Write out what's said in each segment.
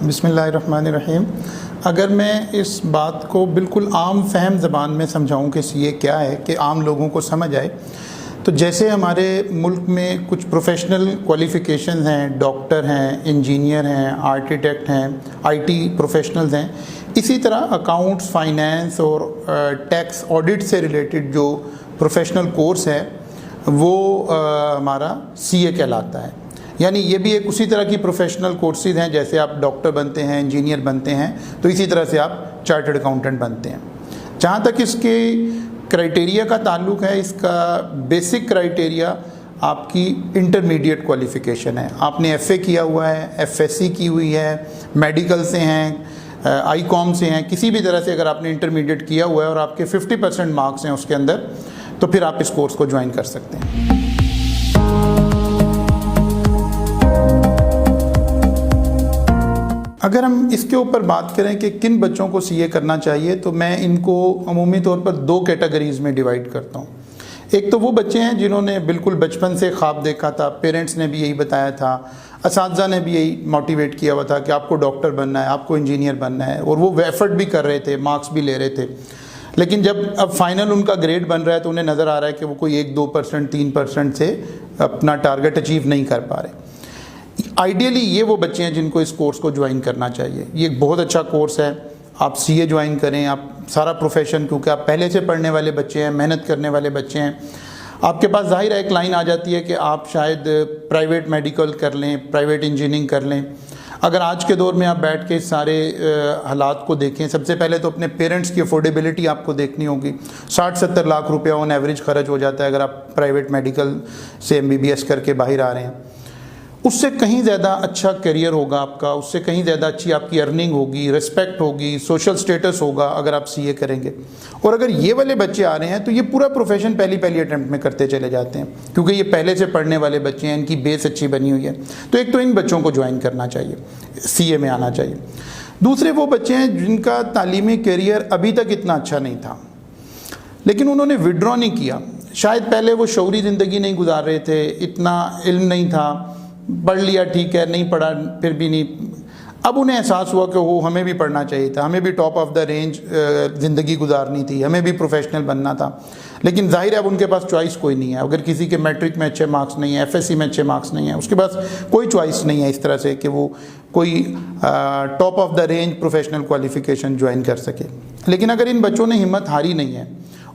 बिस्मिल्लाहिर्रहमानिर्रहीम। अगर मैं इस बात को बिल्कुल आम फहम ज़बान में समझाऊं कि सीए क्या है, कि आम लोगों को समझ आए, तो जैसे हमारे मुल्क में कुछ प्रोफेशनल क्वालिफ़िकेशंस हैं, डॉक्टर हैं, इंजीनियर हैं, आर्किटेक्ट हैं, आईटी प्रोफेशनल्स हैं, इसी तरह अकाउंट्स, फाइनेंस और टैक्स ऑडिट से रिलेटेड जो प्रोफेशनल कोर्स है वो हमारा सीए कहलाता है। यानी ये भी एक उसी तरह की प्रोफेशनल कोर्सेज हैं, जैसे आप डॉक्टर बनते हैं, इंजीनियर बनते हैं, तो इसी तरह से आप चार्टर्ड अकाउंटेंट बनते हैं। जहाँ तक इसके क्राइटेरिया का ताल्लुक है, इसका बेसिक क्राइटेरिया आपकी इंटरमीडिएट क्वालिफ़िकेशन है। आपने एफए किया हुआ है, एफएससी की हुई है, मेडिकल से हैं, आईकॉम से हैं, किसी भी तरह से अगर आपने इंटरमीडिएट किया हुआ है और आपके 50% मार्क्स हैं उसके अंदर, तो फिर आप इस कोर्स को ज्वाइन कर सकते हैं। अगर हम इसके ऊपर बात करें कि किन बच्चों को सीए करना चाहिए, तो मैं इनको अमूमी तौर पर दो कैटेगरीज़ में डिवाइड करता हूँ। एक तो वो बच्चे हैं जिन्होंने बिल्कुल बचपन से ख्वाब देखा था, पेरेंट्स ने भी यही बताया था, असातिज़ा ने भी यही मोटिवेट किया हुआ था कि आपको डॉक्टर बनना है, आपको इंजीनियर बनना है, और वो एफर्ट भी कर रहे थे, मार्क्स भी ले रहे थे। लेकिन जब अब फाइनल उनका ग्रेड बन रहा है तो उन्हें नज़र आ रहा है कि वो कोई 1-2%, 3% से अपना टारगेट अचीव नहीं कर पा रहे। आइडियली ये वो बच्चे हैं जिनको इस कोर्स को ज्वाइन करना चाहिए। ये एक बहुत अच्छा कोर्स है, आप सीए ज्वाइन करें। आप सारा प्रोफेशन, क्योंकि आप पहले से पढ़ने वाले बच्चे हैं, मेहनत करने वाले बच्चे हैं, आपके पास ज़ाहिर है एक लाइन आ जाती है कि आप शायद प्राइवेट मेडिकल कर लें, प्राइवेट इंजीनियरिंग कर लें। अगर आज के दौर में आप बैठ के सारे हालात को देखें, सबसे पहले तो अपने पेरेंट्स की अफोर्डेबिलिटी आपको देखनी होगी। 60-70 लाख रुपया ऑन एवरेज खर्च हो जाता है अगर आप प्राइवेट मेडिकल से एमबीबीएस करके बाहर आ रहे हैं। उससे कहीं ज़्यादा अच्छा करियर होगा आपका, उससे कहीं ज़्यादा अच्छी आपकी अर्निंग होगी, रिस्पेक्ट होगी, सोशल स्टेटस होगा अगर आप सीए करेंगे। और अगर ये वाले बच्चे आ रहे हैं तो ये पूरा प्रोफेशन पहली अटेम्प्ट में करते चले जाते हैं, क्योंकि ये पहले से पढ़ने वाले बच्चे हैं, इनकी बेस अच्छी बनी हुई है। तो एक तो इन बच्चों को ज्वाइन करना चाहिए, सीए में आना चाहिए। दूसरे वो बच्चे हैं जिनका तालीमी करियर अभी तक इतना अच्छा नहीं था, लेकिन उन्होंने विड्रॉ नहीं किया। शायद पहले वो शौरी ज़िंदगी नहीं गुजार रहे थे, इतना इल्म नहीं था, पढ़ लिया ठीक है, नहीं पढ़ा फिर भी नहीं। अब उन्हें एहसास हुआ कि वो हमें भी पढ़ना चाहिए था, हमें भी टॉप ऑफ द रेंज ज़िंदगी गुजारनी थी, हमें भी प्रोफेशनल बनना था। लेकिन जाहिर है अब उनके पास चॉइस कोई नहीं है। अगर किसी के मैट्रिक में अच्छे मार्क्स नहीं है, एफएससी में अच्छे मार्क्स नहीं है, उसके पास कोई चॉइस नहीं है इस तरह से कि वो कोई top of the range professional qualification join कर सके। लेकिन अगर इन बच्चों ने हिम्मत हारी नहीं है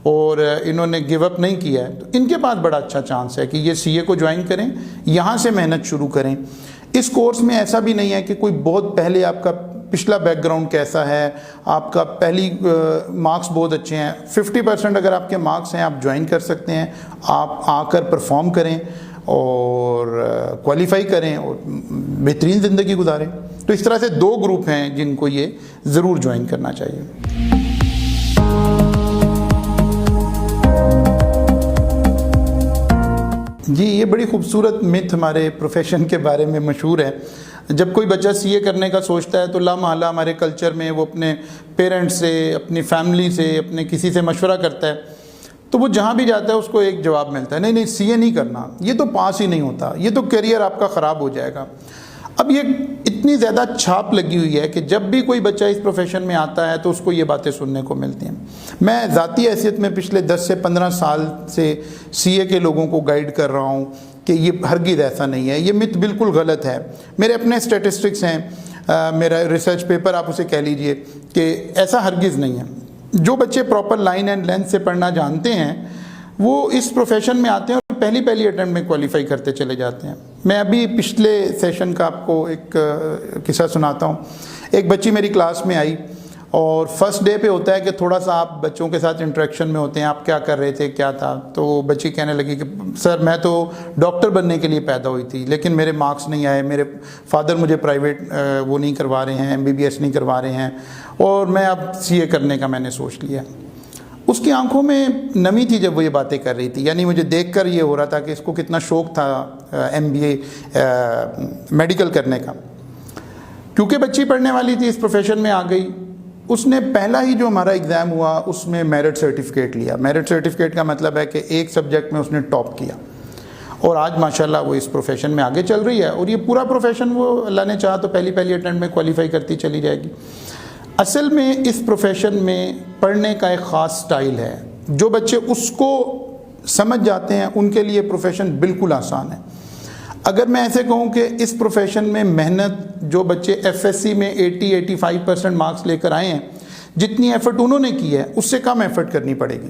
और इन्होंने गिव अप नहीं किया है, तो इनके पास बड़ा अच्छा चांस है कि ये सीए को ज्वाइन करें, यहाँ से मेहनत शुरू करें। इस कोर्स में ऐसा भी नहीं है कि कोई बहुत पहले आपका पिछला बैकग्राउंड कैसा है, आपका पहली मार्क्स बहुत अच्छे हैं। 50% अगर आपके मार्क्स हैं आप ज्वाइन कर सकते हैं। आप आकर परफॉर्म करें और क्वालिफाई करें और बेहतरीन ज़िंदगी गुजारें। तो इस तरह से दो ग्रुप हैं जिनको ये ज़रूर ज्वाइन करना चाहिए। जी, ये बड़ी खूबसूरत मिथ हमारे प्रोफेशन के बारे में मशहूर है। जब कोई बच्चा सीए करने का सोचता है तो लामहला हमारे कल्चर में वो अपने पेरेंट्स से, अपनी फैमिली से, अपने किसी से मशवरा करता है, तो वो जहाँ भी जाता है उसको एक जवाब मिलता है, नहीं सीए नहीं करना, ये तो पास ही नहीं होता, ये तो करियर आपका ख़राब हो जाएगा। अब ये इतनी ज़्यादा छाप लगी हुई है कि जब भी कोई बच्चा इस प्रोफेशन में आता है तो उसको ये बातें सुनने को मिलती हैं। मैं ज़ाती हैसियत में पिछले 10 से 15 साल से सीए के लोगों को गाइड कर रहा हूँ कि ये हरगिज़ ऐसा नहीं है, ये मिथ बिल्कुल गलत है। मेरे अपने स्टैटिस्टिक्स हैं, मेरा रिसर्च पेपर आप उसे कह लीजिए, कि ऐसा हरगिज़ नहीं है। जो बच्चे प्रॉपर लाइन एंड लेंथ से पढ़ना जानते हैं वो इस प्रोफेशन में आते हैं और पहली अटेम्प्ट में क्वालिफाई करते चले जाते हैं। मैं अभी पिछले सेशन का आपको एक किस्सा सुनाता हूँ। एक बच्ची मेरी क्लास में आई और फर्स्ट डे पे होता है कि थोड़ा सा आप बच्चों के साथ इंटरेक्शन में होते हैं, आप क्या कर रहे थे, क्या था। तो बच्ची कहने लगी कि सर मैं तो डॉक्टर बनने के लिए पैदा हुई थी, लेकिन मेरे मार्क्स नहीं आए, मेरे फादर मुझे प्राइवेट वो नहीं करवा रहे हैं, एमबीबीएस नहीं करवा रहे हैं, और मैं अब सीए करने का मैंने सोच लिया। उसकी आंखों में नमी थी जब वो ये बातें कर रही थी। यानी मुझे देखकर ये हो रहा था कि इसको कितना शौक़ था एमबीए मेडिकल करने का। क्योंकि बच्ची पढ़ने वाली थी, इस प्रोफेशन में आ गई। उसने पहला ही जो हमारा एग्ज़ाम हुआ उसमें मेरिट सर्टिफिकेट लिया। मेरिट सर्टिफिकेट का मतलब है कि एक सब्जेक्ट में उसने टॉप किया और आज माशाल्लाह वो इस प्रोफेशन में आगे चल रही है, और ये पूरा प्रोफेशन वो अल्लाह ने चाहा तो पहली अटेम्प्ट में क्वालिफाई करती चली जाएगी। असल में इस प्रोफेशन में पढ़ने का एक ख़ास स्टाइल है, जो बच्चे उसको समझ जाते हैं उनके लिए प्रोफेशन बिल्कुल आसान है। अगर मैं ऐसे कहूँ कि इस प्रोफेशन में मेहनत जो बच्चे FSC में 80-85% मार्क्स लेकर आए हैं, जितनी एफ़र्ट उन्होंने की है उससे कम एफ़र्ट करनी पड़ेगी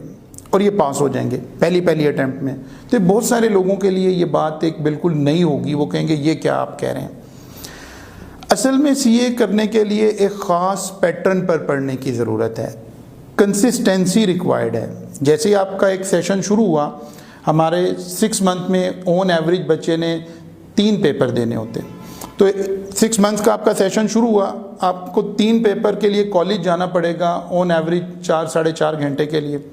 और ये पास हो जाएंगे पहली अटेम्प्ट में। तो बहुत सारे लोगों के लिए ये बात एक बिल्कुल नई होगी, वो कहेंगे ये क्या आप कह रहे हैं। असल में CA करने के लिए एक ख़ास पैटर्न पर पढ़ने की ज़रूरत है, कंसिस्टेंसी रिक्वायर्ड है। जैसे ही आपका एक सेशन शुरू हुआ, हमारे 6 मंथ में ऑन एवरेज बच्चे ने 3 पेपर देने होते, तो 6 मंथ्स का आपका सेशन शुरू हुआ, आपको 3 पेपर के लिए कॉलेज जाना पड़ेगा ऑन एवरेज 4-4.5 घंटे के लिए।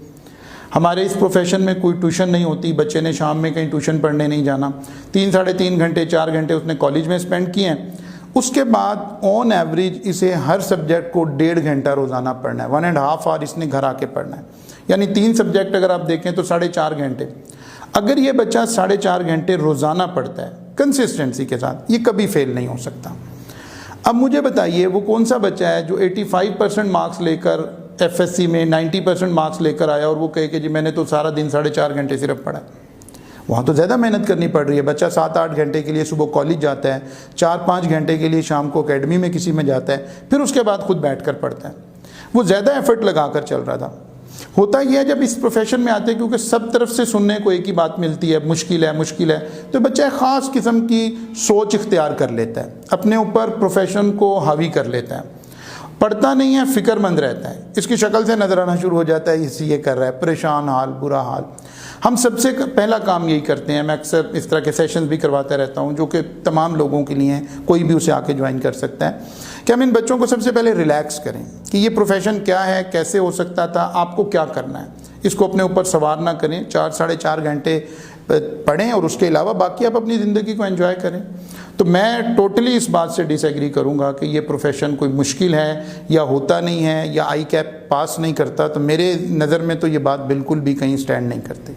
हमारे इस प्रोफेशन में कोई ट्यूशन नहीं होती, बच्चे ने शाम में कहीं ट्यूशन पढ़ने नहीं जाना, 3-3.5 घंटे 4 घंटे उसने कॉलेज में स्पेंड किए हैं। उसके बाद ऑन एवरेज इसे हर सब्जेक्ट को 1.5 घंटा रोज़ाना पढ़ना है, 1.5 आवर इसने घर आके पढ़ना है, यानी 3 सब्जेक्ट अगर आप देखें तो 4.5 घंटे। अगर ये बच्चा 4.5 घंटे रोज़ाना पढ़ता है कंसिस्टेंसी के साथ, ये कभी फेल नहीं हो सकता। अब मुझे बताइए वो कौन सा बच्चा है जो 85% मार्क्स लेकर FSC में 90% मार्क्स लेकर आया और वो कहे कि जी मैंने तो सारा दिन 4.5 घंटे सिर्फ पढ़ा। वहाँ तो ज़्यादा मेहनत करनी पड़ रही है। बच्चा 7-8 घंटे के लिए सुबह कॉलेज जाता है, 4-5 घंटे के लिए शाम को एकेडमी में किसी में जाता है, फिर उसके बाद खुद बैठ कर पढ़ता है। वो ज़्यादा एफर्ट लगा कर चल रहा था। होता यह है जब इस प्रोफेशन में आते हैं, क्योंकि सब तरफ से सुनने को एक ही बात मिलती है, मुश्किल है, तो बच्चा एक ख़ास किस्म की सोच इख्तियार कर लेता है, अपने ऊपर प्रोफेशन को हावी कर लेता है, पढ़ता नहीं है, फ़िक्रमंद रहता है। इसकी शक्ल से नज़र आना शुरू हो जाता है ये कर रहा है, परेशान हाल, बुरा हाल। हम सबसे पहला काम यही करते हैं, मैं अक्सर इस तरह के सेशंस भी करवाता रहता हूँ जो कि तमाम लोगों के लिए हैं, कोई भी उसे आके ज्वाइन कर सकता है, कि हम इन बच्चों को सबसे पहले रिलैक्स करें कि ये प्रोफेशन क्या है, कैसे हो सकता था, आपको क्या करना है। इसको अपने ऊपर सवार ना करें, 4-4.5 घंटे पढ़ें और उसके अलावा बाकी आप अपनी ज़िंदगी को एंजॉय करें। तो मैं टोटली इस बात से डिसएग्री करूंगा कि ये प्रोफेशन कोई मुश्किल है या होता नहीं है या आई कैप पास नहीं करता, तो मेरे नज़र में तो ये बात बिल्कुल भी कहीं स्टैंड नहीं करती।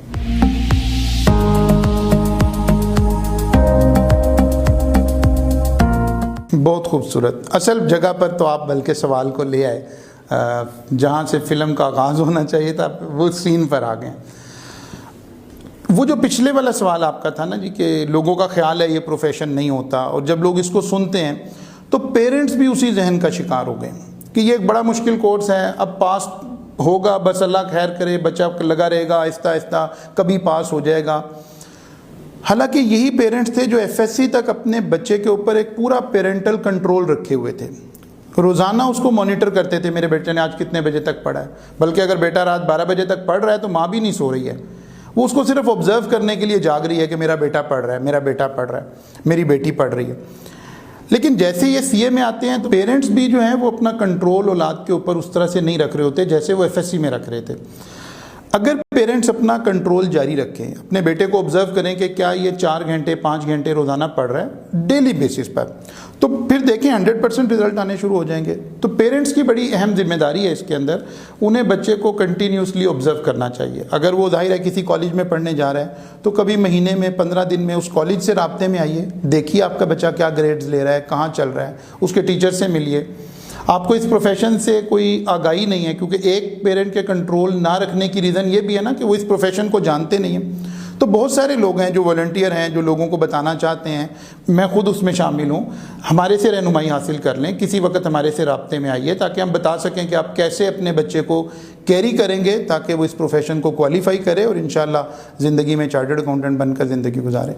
बहुत खूबसूरत। असल जगह पर तो आप बल्कि सवाल को ले आए, जहाँ से फ़िल्म का आगाज़ होना चाहिए था वो सीन पर आ गए। वो जो पिछले वाला सवाल आपका था ना जी, कि लोगों का ख्याल है ये प्रोफेशन नहीं होता, और जब लोग इसको सुनते हैं तो पेरेंट्स भी उसी जहन का शिकार हो गए कि ये एक बड़ा मुश्किल कोर्स है, अब पास होगा बस अल्लाह खैर करे, बच्चा लगा रहेगा, आहिस्ता आहिस्ता कभी पास हो जाएगा। हालांकि यही पेरेंट्स थे जो FSC तक अपने बच्चे के ऊपर एक पूरा पेरेंटल कंट्रोल रखे हुए थे, रोज़ाना उसको मॉनिटर करते थे, मेरे बेटे ने आज कितने बजे तक पढ़ा है। बल्कि अगर बेटा रात 12 बजे तक पढ़ रहा है तो माँ भी नहीं सो रही है, वो उसको सिर्फ ऑब्जर्व करने के लिए जाग रही है कि मेरा बेटा पढ़ रहा है, मेरा बेटा पढ़ रहा है, मेरी बेटी पढ़ रही है। लेकिन जैसे ये CA में आते हैं तो पेरेंट्स भी जो हैं वो अपना कंट्रोल औलाद के ऊपर उस तरह से नहीं रख रहे होते जैसे वो FSC में रख रहे थे। अगर पेरेंट्स अपना कंट्रोल जारी रखें, अपने बेटे को ऑब्जर्व करें कि क्या ये 4 घंटे 5 घंटे रोज़ाना पढ़ रहा है डेली बेसिस पर, तो फिर देखें 100% रिजल्ट आने शुरू हो जाएंगे। तो पेरेंट्स की बड़ी अहम जिम्मेदारी है इसके अंदर, उन्हें बच्चे को कंटिन्यूसली ऑब्जर्व करना चाहिए। अगर वो जाहिर है किसी कॉलेज में पढ़ने जा रहा है तो कभी महीने में 15 दिन में उस कॉलेज से राब्ते में आइए, देखिए आपका बच्चा क्या ग्रेड्स ले रहा है, कहाँ चल रहा है, उसके टीचर से मिलिए। आपको इस प्रोफेशन से कोई आगाही नहीं है, क्योंकि एक पेरेंट के कंट्रोल ना रखने की रीज़न ये भी है ना कि वो इस प्रोफेशन को जानते नहीं हैं। तो बहुत सारे लोग हैं जो वॉलंटियर हैं, जो लोगों को बताना चाहते हैं, मैं खुद उसमें शामिल हूँ, हमारे से रहनुमाई हासिल कर लें, किसी वक्त हमारे से राब्ते में आइए ताकि हम बता सकें कि आप कैसे अपने बच्चे को कैरी करेंगे ताकि वो इस प्रोफेशन को क्वालिफाई करे और इंशाल्लाह ज़िंदगी में चार्टर्ड अकाउंटेंट बनकर ज़िंदगी गुजारे।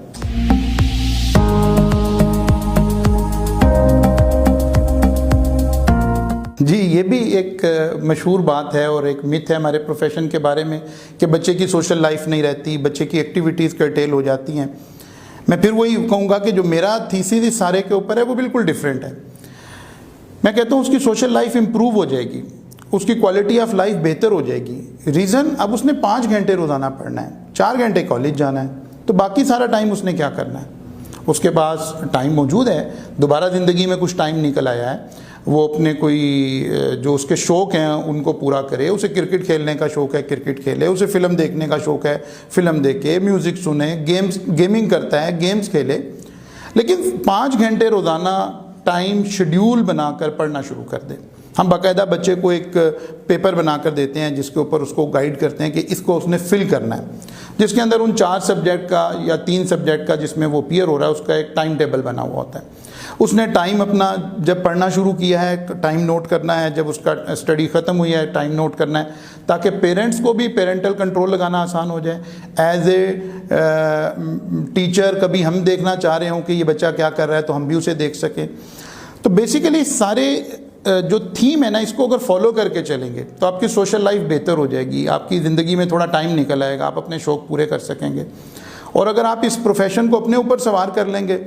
जी, ये भी एक मशहूर बात है और एक मिथ है हमारे प्रोफेशन के बारे में कि बच्चे की सोशल लाइफ नहीं रहती, बच्चे की एक्टिविटीज़ कर्टेल हो जाती हैं। मैं फिर वही कहूँगा कि जो मेरा थीसिस इस सारे के ऊपर है वो बिल्कुल डिफरेंट है। मैं कहता हूँ उसकी सोशल लाइफ इम्प्रूव हो जाएगी, उसकी क्वालिटी ऑफ लाइफ बेहतर हो जाएगी। रीज़न, अब उसने 5 घंटे रोज़ाना पढ़ना है, 4 घंटे कॉलेज जाना है, तो बाकी सारा टाइम उसने क्या करना है? उसके पास टाइम मौजूद है, दोबारा ज़िंदगी में कुछ टाइम निकल आया है। वो अपने कोई जो उसके शौक़ हैं उनको पूरा करे। उसे क्रिकेट खेलने का शौक़ है क्रिकेट खेले, उसे फ़िल्म देखने का शौक़ है फ़िल्म देखे, म्यूज़िक सुने, गेमिंग करता है गेम्स खेले, लेकिन 5 घंटे रोज़ाना टाइम शेड्यूल बनाकर पढ़ना शुरू कर दें। हम बाकायदा बच्चे को एक पेपर बनाकर देते हैं जिसके ऊपर उसको गाइड करते हैं कि इसको उसने फिल करना है, जिसके अंदर उन 4 सब्जेक्ट का या 3 सब्जेक्ट का जिसमें वो अपीयर हो रहा है उसका एक टाइम टेबल बना हुआ होता है। उसने टाइम अपना जब पढ़ना शुरू किया है टाइम नोट करना है, जब उसका स्टडी ख़त्म हुई है टाइम नोट करना है, ताकि पेरेंट्स को भी पेरेंटल कंट्रोल लगाना आसान हो जाए। एज ए टीचर कभी हम देखना चाह रहे हों कि ये बच्चा क्या कर रहा है तो हम भी उसे देख सकें। तो बेसिकली सारे जो थीम है ना, इसको अगर फॉलो करके चलेंगे तो आपकी सोशल लाइफ बेहतर हो जाएगी, आपकी ज़िंदगी में थोड़ा टाइम निकल आएगा, आप अपने शौक़ पूरे कर सकेंगे। और अगर आप इस प्रोफेशन को अपने ऊपर सवार कर लेंगे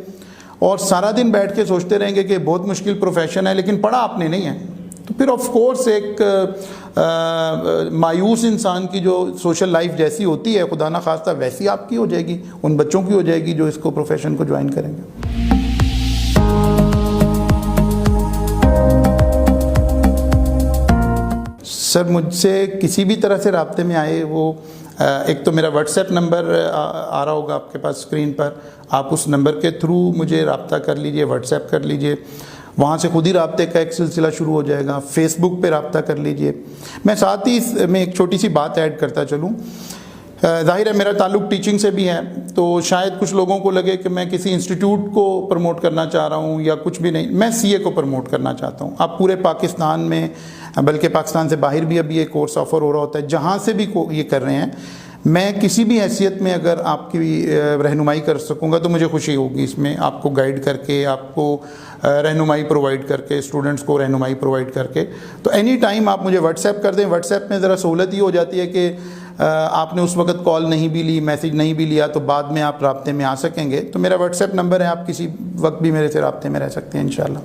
और सारा दिन बैठ के सोचते रहेंगे कि बहुत मुश्किल प्रोफेशन है लेकिन पढ़ा आपने नहीं है, तो फिर ऑफ कोर्स एक मायूस इंसान की जो सोशल लाइफ जैसी होती है खुदा ना खास्ता वैसी आपकी हो जाएगी, उन बच्चों की हो जाएगी जो इसको प्रोफेशन को ज्वाइन करेंगे। सर मुझसे किसी भी तरह से राब्ते में आए, वो एक तो मेरा व्हाट्सएप नंबर आ रहा होगा आपके पास स्क्रीन पर, आप उस नंबर के थ्रू मुझे रब्ता कर लीजिए, व्हाट्सएप कर लीजिए, वहाँ से खुद ही राब्ते का एक सिलसिला शुरू हो जाएगा। फेसबुक पे रब्ता कर लीजिए। मैं साथ ही इसमें एक छोटी सी बात ऐड करता चलूँ, ज़ाहिर है मेरा ताल्लुक़ टीचिंग से भी है, तो शायद कुछ लोगों को लगे कि मैं किसी इंस्टीट्यूट को प्रमोट करना चाह रहा हूँ या कुछ भी नहीं, मैं सीए को प्रमोट करना चाहता हूँ। आप पूरे पाकिस्तान में, बल्कि पाकिस्तान से बाहर भी अभी ये कोर्स ऑफ़र हो रहा होता है, जहाँ से भी ये कर रहे हैं, मैं किसी भी हैसियत में अगर आपकी रहनुमाई कर सकूँगा तो मुझे खुशी होगी इसमें, आपको गाइड करके, आपको रहनुमाई प्रोवाइड करके, स्टूडेंट्स को रहनुमाई प्रोवाइड करके। तो एनी टाइम आप मुझे व्हाट्सएप कर दें। व्हाट्सएप में ज़रा सहूलत ये हो जाती है कि आपने उस वक्त कॉल नहीं भी ली, मैसेज नहीं भी लिया, तो बाद में आप राब्ते में आ सकेंगे। तो मेरा व्हाट्सएप नंबर है, आप किसी वक्त भी मेरे से राब्ते में रह सकते हैं इंशाल्लाह।